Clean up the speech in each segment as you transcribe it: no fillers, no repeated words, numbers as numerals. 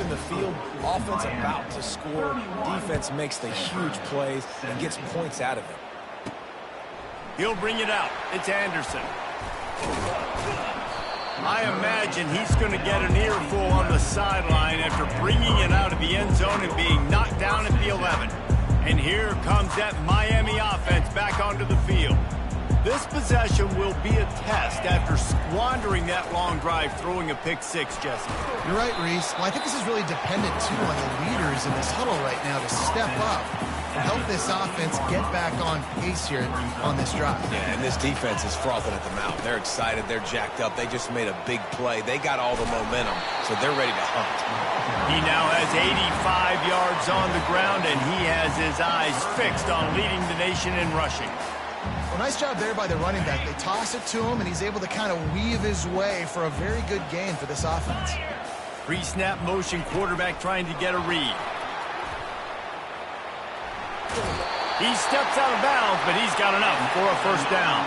in the field, offense about to score, defense makes the huge plays and gets points out of it. He'll bring it out. It's Anderson. I imagine he's going to get an earful on the sideline after bringing it out of the end zone and being knocked down at the 11. And here comes that Miami offense back onto the field. This possession will be a test after squandering that long drive throwing a pick-6, Jesse. You're right, Reese. Well, I think this is really dependent, too, on the leaders in this huddle right now to step up and help this offense get back on pace here on this drive. Yeah, and this defense is frothing at the mouth. They're excited. They're jacked up. They just made a big play. They got all the momentum, so they're ready to hunt. He now has 85 yards on the ground, and he has his eyes fixed on leading the nation in rushing. Well, nice job there by the running back. They toss it to him, and he's able to kind of weave his way for a very good gain for this offense. Pre-snap motion, quarterback trying to get a read. He steps out of bounds, but he's got enough for a first down.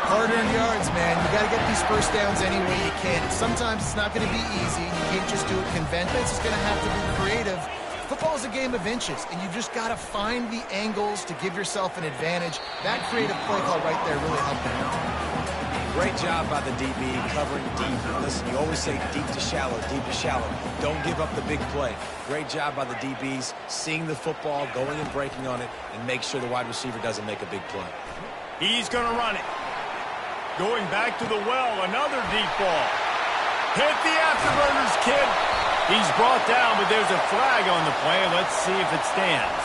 Hard-earned yards, man. You got to get these first downs any way you can. Sometimes it's not going to be easy. You can't just do it conventional. It's going to have to be creative. Football is a game of inches, and you've just got to find the angles to give yourself an advantage. That creative play call right there really helped them. Great job by the DB covering deep. Listen, you always say deep to shallow, deep to shallow. Don't give up the big play. Great job by the DBs, seeing the football, going and breaking on it, and make sure the wide receiver doesn't make a big play. He's going to run it. Going back to the well, another deep ball. Hit the afterburners, kid. He's brought down, but there's a flag on the play. Let's see if it stands.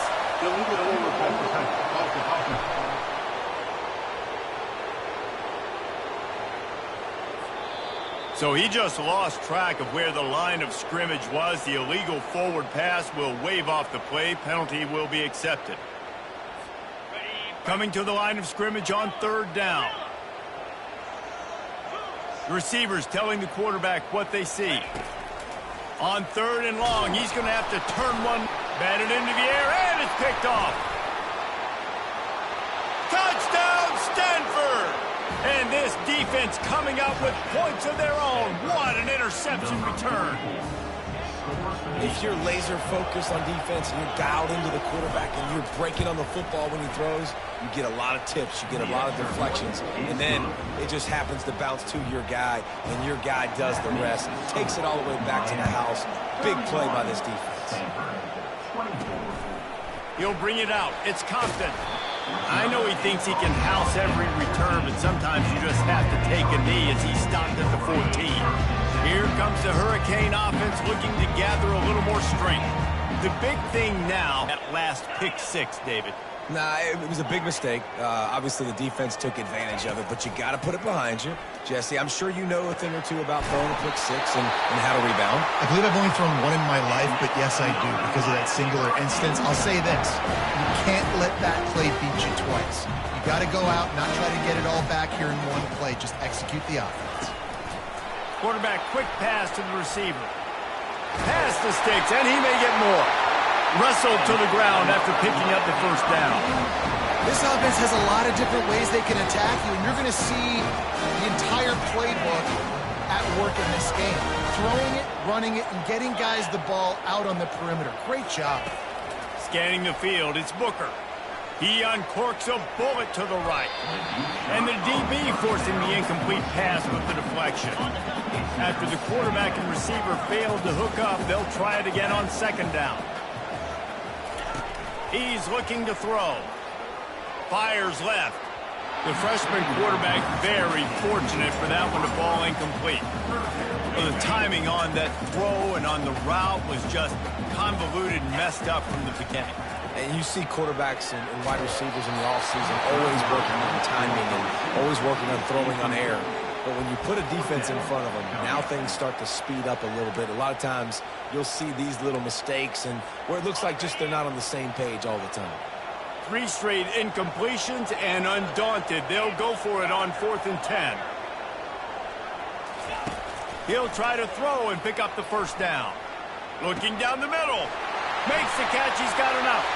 So he just lost track of where the line of scrimmage was. The illegal forward pass will wave off the play. Penalty will be accepted. Coming to the line of scrimmage on third down. The receivers telling the quarterback what they see. On third and long, he's going to have to turn one, batted into the air, and it's picked off. Touchdown, Stanford! And this defense coming out with points of their own. What an interception return. If you're laser focused on defense and you're dialed into the quarterback and you're breaking on the football when he throws, you get a lot of tips, you get a lot of deflections, and then it just happens to bounce to your guy, and your guy does the rest, takes it all the way back to the house. Big play by this defense. He'll bring it out. It's Compton. I know he thinks he can house every return, but sometimes you just have to take a knee as he stopped at the 14. Here comes the Hurricane offense looking to gather a little more strength. The big thing now, that last pick-6, David. Nah, it was a big mistake. Obviously, the defense took advantage of it, but you got to put it behind you. Jesse, I'm sure you know a thing or two about throwing a pick-6 and how to rebound. I believe I've only thrown one in my life, but yes, I do, because of that singular instance. I'll say this. You can't let that play beat you twice. You got to go out, not try to get it all back here in one play. Just execute the offense. Quarterback, quick pass to the receiver. Pass the sticks, and he may get more. Wrestled to the ground after picking up the first down. This offense has a lot of different ways they can attack you, and you're going to see the entire playbook at work in this game. Throwing it, running it, and getting guys the ball out on the perimeter. Great job. Scanning the field, it's Booker. He uncorks a bullet to the right. And the DB forcing the incomplete pass with the deflection. After the quarterback and receiver failed to hook up, they'll try it again on second down. He's looking to throw. Fires left. The freshman quarterback very fortunate for that one to fall incomplete. Well, the timing on that throw and on the route was just convoluted and messed up from the beginning. And you see quarterbacks and wide receivers in the offseason always working on timing and always working on throwing on air. But when you put a defense in front of them, now things start to speed up a little bit. A lot of times you'll see these little mistakes and where it looks like just they're not on the same page all the time. 3 straight incompletions, and undaunted, they'll go for it on 4th and 10. He'll try to throw and pick up the first down. Looking down the middle. Makes the catch. He's got enough.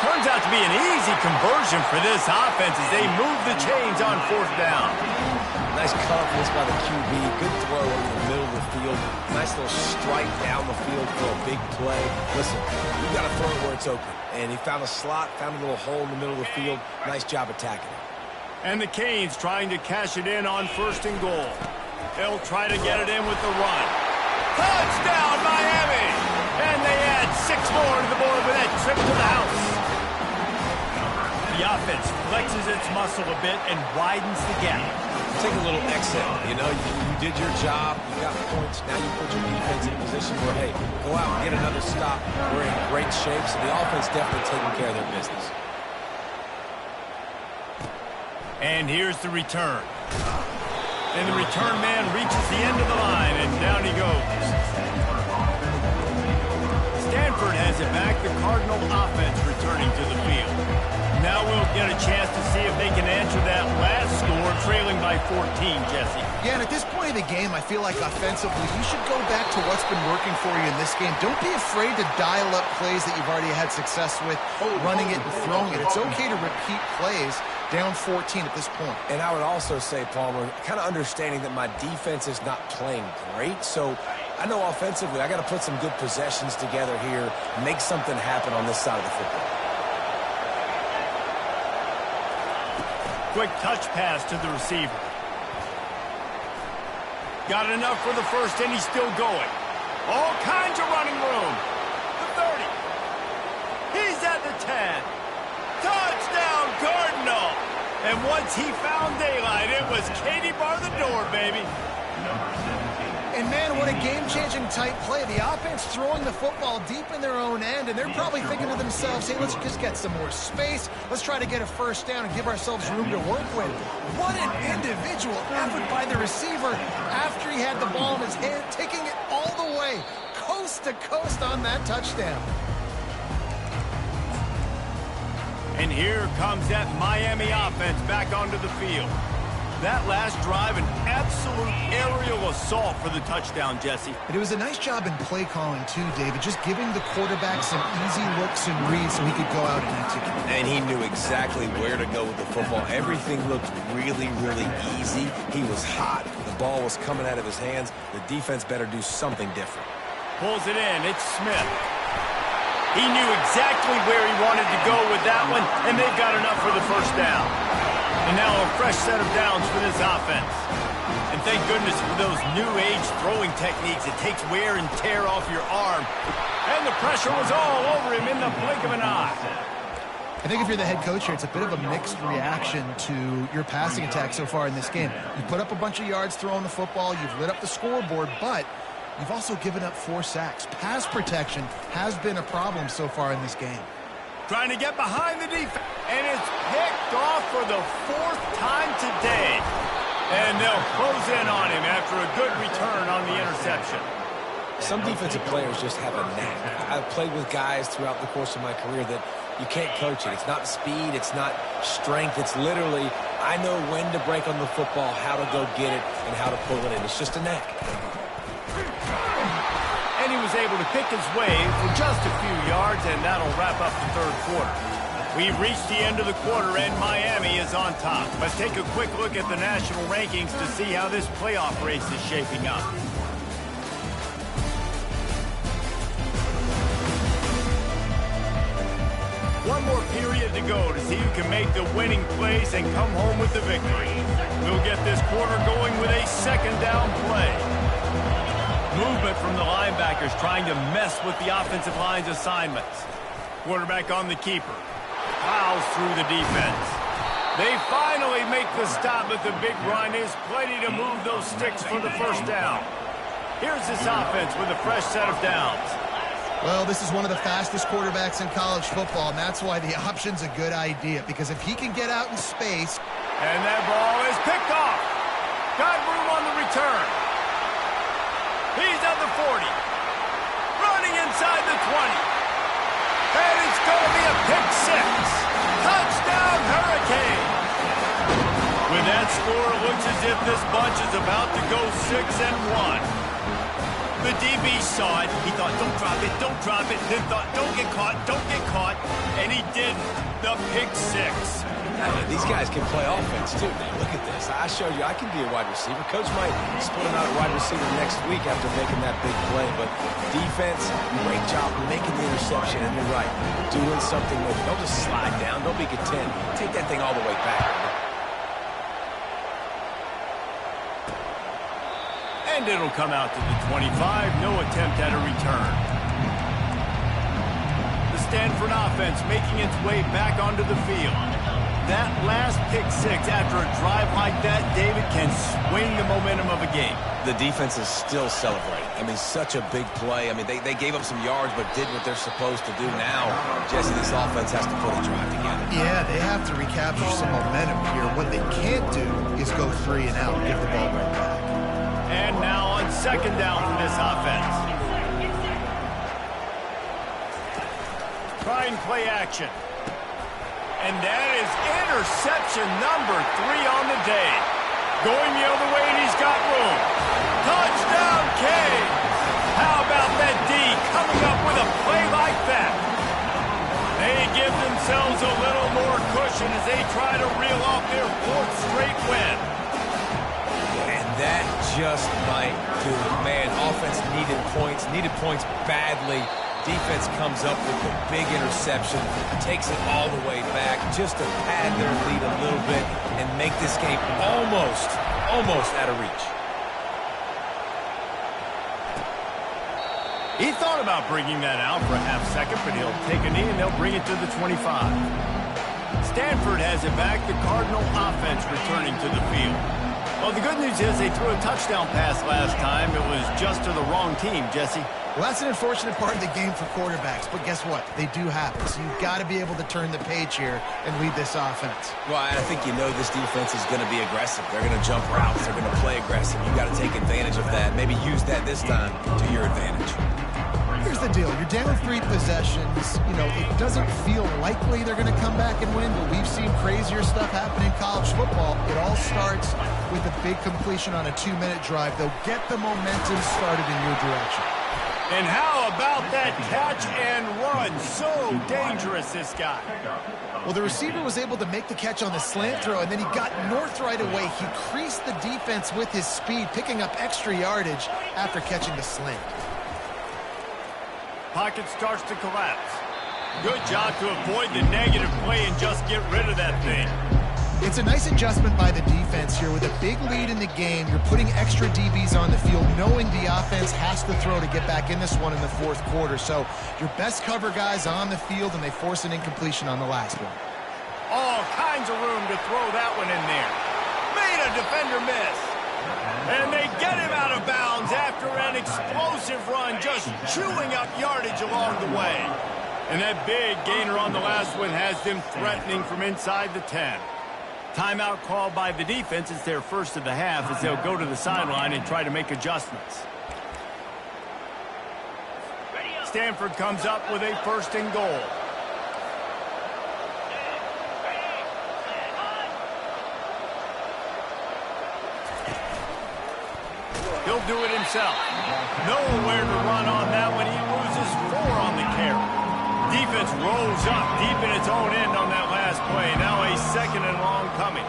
Turns out to be an easy conversion for this offense as they move the chains on 4th down. Nice confidence by the QB. Good throw in the middle of the the field. Nice little strike down the field for a big play. Listen, you got to throw it where it's open. And he found a slot, found a little hole in the middle of the field. Nice job attacking it. And the Canes trying to cash it in on 1st and goal. They'll try to get it in with the run. Touchdown, Miami! And they add 6 more to the board with that trip to the house. The offense flexes its muscle a bit and widens the gap. Take a little exhale. You know, you did your job. You got points. Now you put your defense in a position where, hey, go out and get another stop. We're in great shape, so the offense definitely taking care of their business. And here's the return. And the return man reaches the end of the line, and down he goes. Stanford has it back. The Cardinal offense returning to the field. Now we'll get a chance to see if they can answer that last score, trailing by 14, Jesse. Yeah, and at this point of the game, I feel like offensively, you should go back to what's been working for you in this game. Don't be afraid to dial up plays that you've already had success with, running it and throwing it. It's okay to repeat plays down 14 at this point. And I would also say, Palmer, kind of understanding that my defense is not playing great, so I know offensively I got to put some good possessions together here, make something happen on this side of the football. Quick touch pass to the receiver. Got enough for the first, and he's still going. All kinds of running room. The 30. He's at the 10. Touchdown, Cardinal. And once he found daylight, it was Katie bar the door, baby. And, man, what a game-changing type play. The offense throwing the football deep in their own end, and they're probably thinking to themselves, hey, let's just get some more space. Let's try to get a first down and give ourselves room to work with. What an individual effort by the receiver after he had the ball in his hand, taking it all the way, coast to coast on that touchdown. And here comes that Miami offense back onto the field. That last drive, an absolute aerial assault for the touchdown, Jesse. And it was a nice job in play calling, too, David, just giving the quarterback some easy looks and reads so he could go out and execute. And he knew exactly where to go with the football. Everything looked really, really easy. He was hot. The ball was coming out of his hands. The defense better do something different. Pulls it in. It's Smith. He knew exactly where he wanted to go with that one, and they've got enough for the first down. And now a fresh set of downs for this offense. And thank goodness for those new age throwing techniques. It takes wear and tear off your arm. And the pressure was all over him in the blink of an eye. I think if you're the head coach here, it's a bit of a mixed reaction to your passing attack so far in this game. You put up a bunch of yards throwing the football, you've lit up the scoreboard, but you've also given up 4 sacks. Pass protection has been a problem so far in this game. Trying to get behind the defense. And it's picked off for the 4th time today. And they'll close in on him after a good return on the interception. Some defensive players just have a knack. I've played with guys throughout the course of my career that you can't coach it. It's not speed. It's not strength. It's literally, I know when to break on the football, how to go get it, and how to pull it in. It's just a knack. And he was able to pick his way for just a few yards, and that'll wrap up the 3rd quarter. We've reached the end of the quarter, and Miami is on top. Let's take a quick look at the national rankings to see how this playoff race is shaping up. One more period to go to see who can make the winning plays and come home with the victory. We'll get this quarter going with a 2nd down play. Movement from the linebackers trying to mess with the offensive line's assignments. Quarterback on the keeper. Plows through the defense. They finally make the stop, but the big run is plenty to move those sticks for the first down. Here's this offense with a fresh set of downs. Well, this is one of the fastest quarterbacks in college football, and that's why the option's a good idea, because if he can get out in space... And that ball is picked off. Got room on the return. He's at the 40. Running inside the 20. And it's going to be a pick 6. Touchdown, Hurricane. With that score, it looks as if this bunch is about to go 6-1. The DB saw it. He thought, don't drop it, don't drop it. Then thought, don't get caught, don't get caught. And he did the pick 6. These guys can play offense, too, man. Look at this. I showed you I can be a wide receiver. Coach might split him out at wide receiver next week after making that big play. But defense, great job making the interception. And you're right, doing something with it. Don't just slide down. Don't be content. Take that thing all the way back. And it'll come out to the 25. No attempt at a return. The Stanford offense making its way back onto the field. That last pick six after a drive like that, David, can swing the momentum of a game. The defense is still celebrating. I mean, such a big play. I mean, they gave up some yards but did what they're supposed to do. Now, Jesse, this offense has to put a drive together. Yeah, they have to recapture some momentum here. What they can't do is go 3 and out and give the ball right back. And now on second down for this offense. Try and play action. And that is interception number 3 on the day. Going the other way, and he's got room. Touchdown, K. How about that D coming up with a play like that? They give themselves a little more cushion as they try to reel off their 4th straight win. And that just might do it. Man, offense needed points badly. Defense comes up with a big interception, takes it all the way back just to pad their lead a little bit and make this game almost out of reach. He thought about bringing that out for a half second, but he'll take a knee and they'll bring it to the 25. Stanford has it back, the Cardinal offense returning to the field. Well, the good news is they threw a touchdown pass last time. It was just to the wrong team, Jesse. Well, that's an unfortunate part of the game for quarterbacks, but guess what? They do happen. So you've got to be able to turn the page here and lead this offense. Well, I think you know this defense is going to be aggressive. They're going to jump routes. They're going to play aggressive. You've got to take advantage of that. Maybe use that this time to your advantage. Here's the deal. You're down 3 possessions. You know, it doesn't feel likely they're going to come back and win, but we've seen crazier stuff happen in college football. It all starts with a big completion on a 2-minute drive. They'll get the momentum started in your direction. And how about that catch and run? So dangerous, this guy. Well, the receiver was able to make the catch on the slant throw, and then he got north right away. He creased the defense with his speed, picking up extra yardage after catching the slant. Pocket starts to collapse. Good job to avoid the negative play and just get rid of that thing. It's a nice adjustment by the defense here. With a big lead in the game, you're putting extra DBs on the field, knowing the offense has to throw to get back in this one in the 4th quarter. So your best cover guys on the field, and they force an incompletion on the last one. All kinds of room to throw that one in there. Made a defender miss. And they get him out of bounds after an explosive run, just chewing up yardage along the way. And that big gainer on the last one has them threatening from inside the 10. Timeout called by the defense. It's their first of the half as they'll go to the sideline and try to make adjustments. Stanford comes up with a 1st and goal. He'll do it himself. Nowhere to run on that one. He loses 4 on the carry. Defense rolls up deep in its own end on that last play. Now a 2nd and long coming.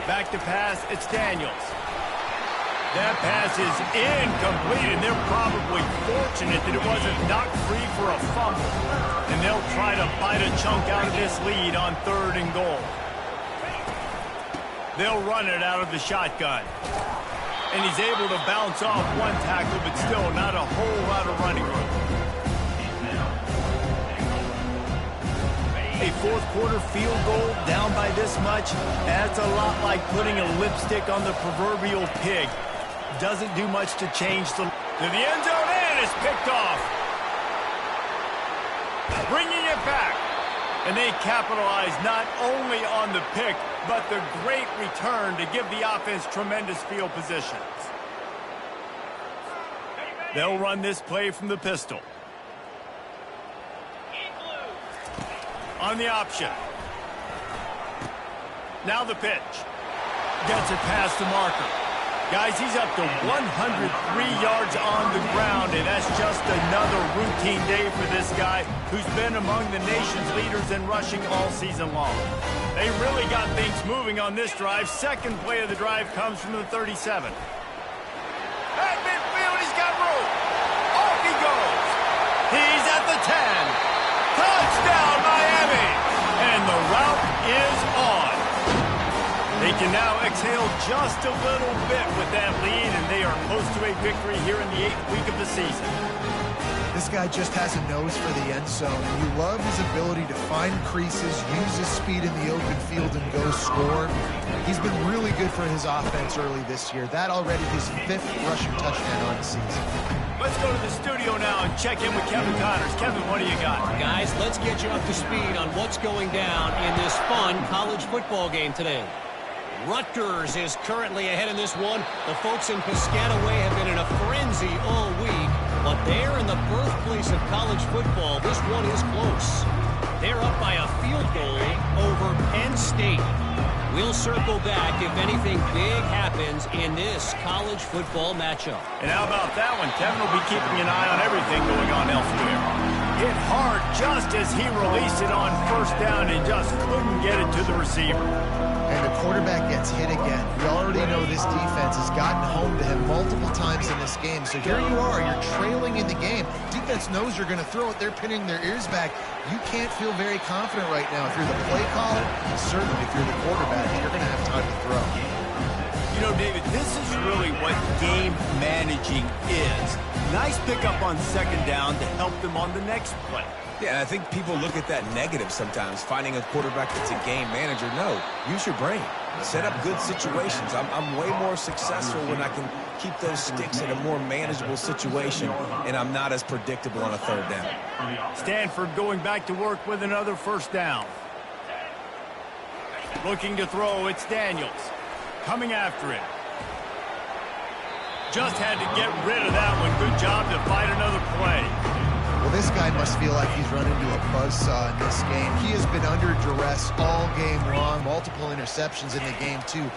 Back to pass, it's Daniels. That pass is incomplete, and they're probably fortunate that it wasn't knocked free for a fumble. And they'll try to bite a chunk out of this lead on 3rd and goal. They'll run it out of the shotgun. And he's able to bounce off 1 tackle, but still not a whole lot of running room. A 4th quarter field goal down by this much, that's a lot like putting a lipstick on the proverbial pig. Doesn't do much to change to the end zone, and it's picked off. Bringing it back. And they capitalize not only on the pick, but the great return to give the offense tremendous field positions. They'll run this play from the pistol. On the option. Now the pitch. Gets it past the marker. Guys, he's up to 103 yards on the ground, and that's it's just another routine day for this guy who's been among the nation's leaders in rushing all season long. They really got things moving on this drive. Second play of the drive comes from the 37. At midfield, he's got room. Off he goes. He's at the 10. Touchdown, Miami. And the route is on. They can now exhale just a little bit with that lead, and they are close to a victory here in the 8th week of the season. This guy just has a nose for the end zone, and you love his ability to find creases, use his speed in the open field, and go score. He's been really good for his offense early this year. That already his 5th rushing touchdown on the season. Let's go to the studio now and check in with Kevin Connors. Kevin, what do you got? Guys, let's get you up to speed on what's going down in this fun college football game today. Rutgers is currently ahead in this one. The folks in Piscataway have been in a frenzy all week, but they're in the birthplace of college football. This one is close. They're up by a field goal over Penn State. We'll circle back if anything big happens in this college football matchup. And how about that one? Kevin will be keeping an eye on everything going on elsewhere. Hit hard just as he released it on first down and just couldn't get it to the receiver. And the quarterback gets hit again. We already know this defense has gotten home to him multiple times in this game. So here you are, you're trailing in the game. Defense knows you're going to throw it. They're pinning their ears back. You can't feel very confident right now. If you're the play caller, and certainly if you're the quarterback, you're going to have time to throw. You know, David, this is really what game managing is. Nice pickup on second down to help them on the next play. Yeah, I think people look at that negative sometimes, finding a quarterback that's a game manager. No, use your brain. Set up good situations. I'm way more successful when I can keep those sticks in a more manageable situation, and I'm not as predictable on a third down. Stanford going back to work with another first down. Looking to throw, it's Daniels. Coming after him. Just had to get rid of that one. Good job to fight another play. Well, this guy must feel like he's run into a buzzsaw in this game. He has been under duress all game long. Multiple interceptions in the game, too.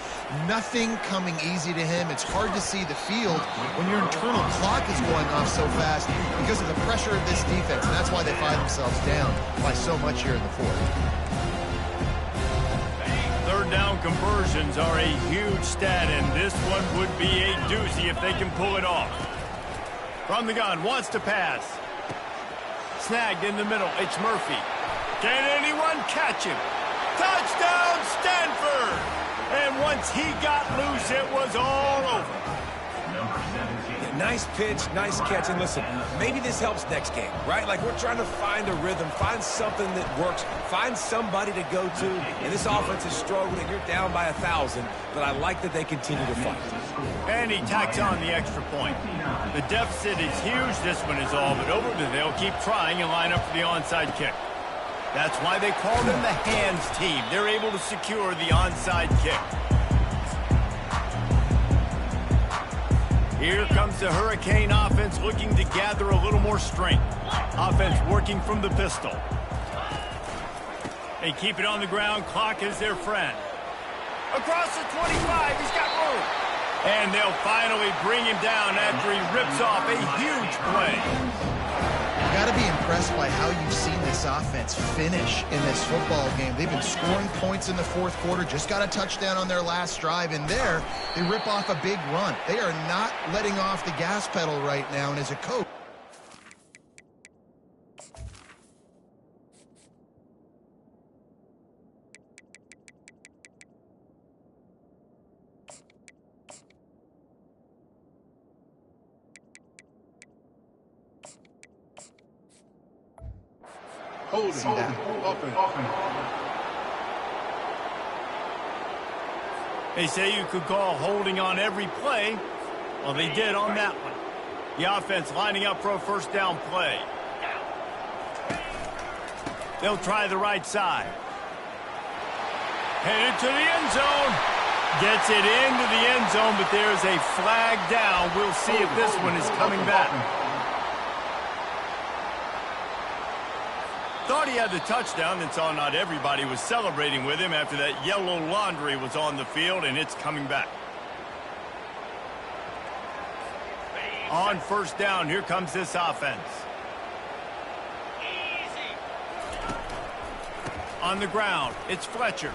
Nothing coming easy to him. It's hard to see the field when your internal clock is going off so fast because of the pressure of this defense. And that's why they find themselves down by so much here in the fourth. Third down conversions are a huge stat, and this one would be a doozy if they can pull it off. From the gun, wants to pass. Snagged in the middle, it's Murphy. Can anyone catch him? Touchdown, Stanford! And once he got loose, it was all over. Nice pitch, nice catch, and listen, maybe this helps next game, right? Like, we're trying to find a rhythm, find something that works, find somebody to go to, and this offense is struggling. You're down by 1,000, but I like that they continue to fight. And he tacks on the extra point. The deficit is huge. This one is all but over, but they'll keep trying and line up for the onside kick. That's why they call them the hands team. They're able to secure the onside kick. Here comes the Hurricane offense looking to gather a little more strength. Offense working from the pistol. They keep it on the ground. Clock is their friend. Across the 25, he's got room. And they'll finally bring him down after he rips off a huge play. You got to be impressed by how you've seen this offense finish in this football game. They've been scoring points in the fourth quarter, just got a touchdown on their last drive, and there they rip off a big run. They are not letting off the gas pedal right now, and as a coach, holding that open. They say you could call holding on every play. Well, they did on that one. The offense lining up for a first down play. They'll try the right side. Headed to the end zone. Gets it into the end zone, but there's a flag down. We'll see if this one is coming back. Thought he had the touchdown and saw not everybody was celebrating with him after that yellow laundry was on the field, and it's coming back. On first down, here comes this offense. On the ground, it's Fletcher.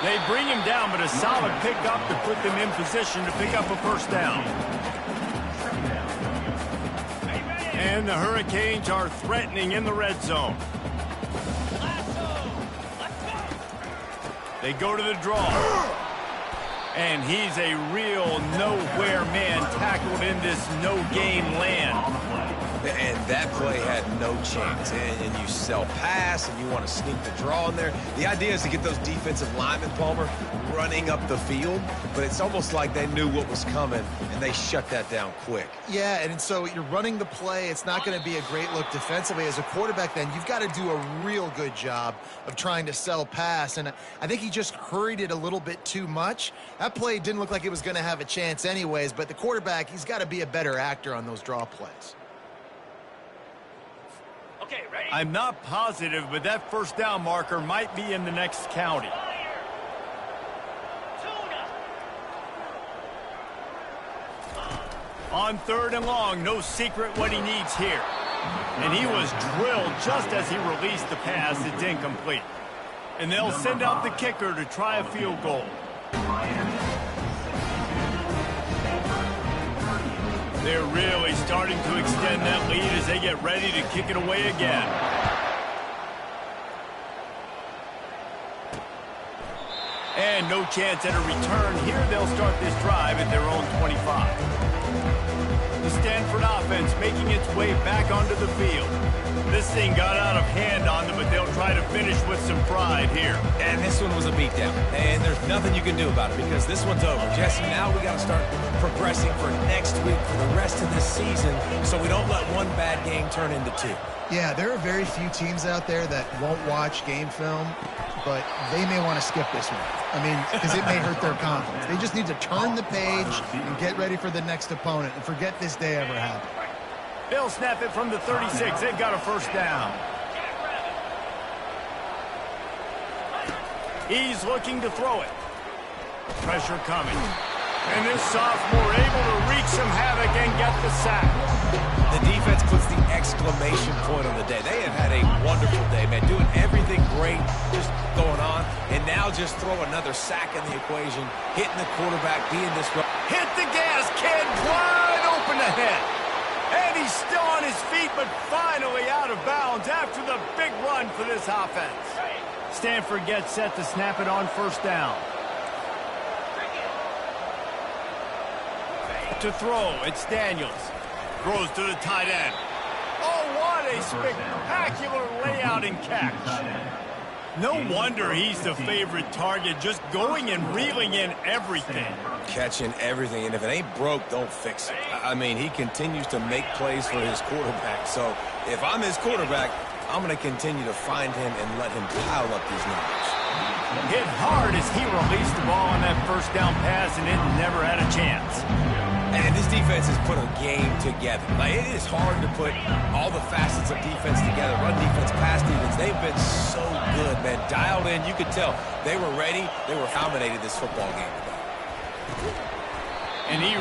They bring him down, but a solid pickup to put them in position to pick up a first down. And the Hurricanes are threatening in the red zone. They go to the draw. And he's a real nowhere man tackled in this no-game land. And that play had no chance. And you sell pass, and you want to sneak the draw in there. The idea is to get those defensive linemen, Palmer, running up the field. But it's almost like they knew what was coming, and they shut that down quick. Yeah, and so you're running the play. It's not going to be a great look defensively. As a quarterback, then, you've got to do a real good job of trying to sell pass. And I think he just hurried it a little bit too much. That play didn't look like it was going to have a chance anyways, but the quarterback, he's got to be a better actor on those draw plays. I'm not positive, but that first down marker might be in the next county. On third and long, no secret what he needs here. And he was drilled just as he released the pass. It's incomplete. And they'll send out the kicker to try a field goal. They're really starting to extend that lead as they get ready to kick it away again. And no chance at a return. Here they'll start this drive at their own 25. The Stanford offense making its way back onto the field. This thing got out of hand on them, but they'll try to finish with some pride here. And this one was a beatdown. And there's nothing you can do about it because this one's over. Jesse, now we got to start progressing for next week for the rest of this season so we don't let one bad game turn into two. Yeah, there are very few teams out there that won't watch game film, but they may want to skip this one. I mean, because it may hurt their confidence. They just need to turn the page and get ready for the next opponent and forget this day ever happened. They'll snap it from the 36. They've got a first down. He's looking to throw it. Pressure coming. And this sophomore able to wreak some havoc and get the sack. The defense puts the exclamation point on the day. They have had a wonderful day, man, doing everything great, just going on. And now just throw another sack in the equation, hitting the quarterback, being disruptive. Hit the gas, kid. Wide open ahead. And he's still on his feet, but finally out of bounds after the big run for this offense. Stanford gets set to snap it on first down. To throw, it's Daniels. Throws to the tight end. Oh, what a spectacular layout and catch. No wonder he's the favorite target, just going and reeling in everything. Catching everything, and if it ain't broke, don't fix it. I mean, he continues to make plays for his quarterback, so if I'm his quarterback, I'm going to continue to find him and let him pile up these numbers. Hit hard as he released the ball on that first down pass, and it never had a chance. And this defense has put a game together. Like, it is hard to put all the facets of defense together. Run defense, pass defense. They've been so good, man. Dialed in. You could tell they were ready. They were dominated this football game today. And he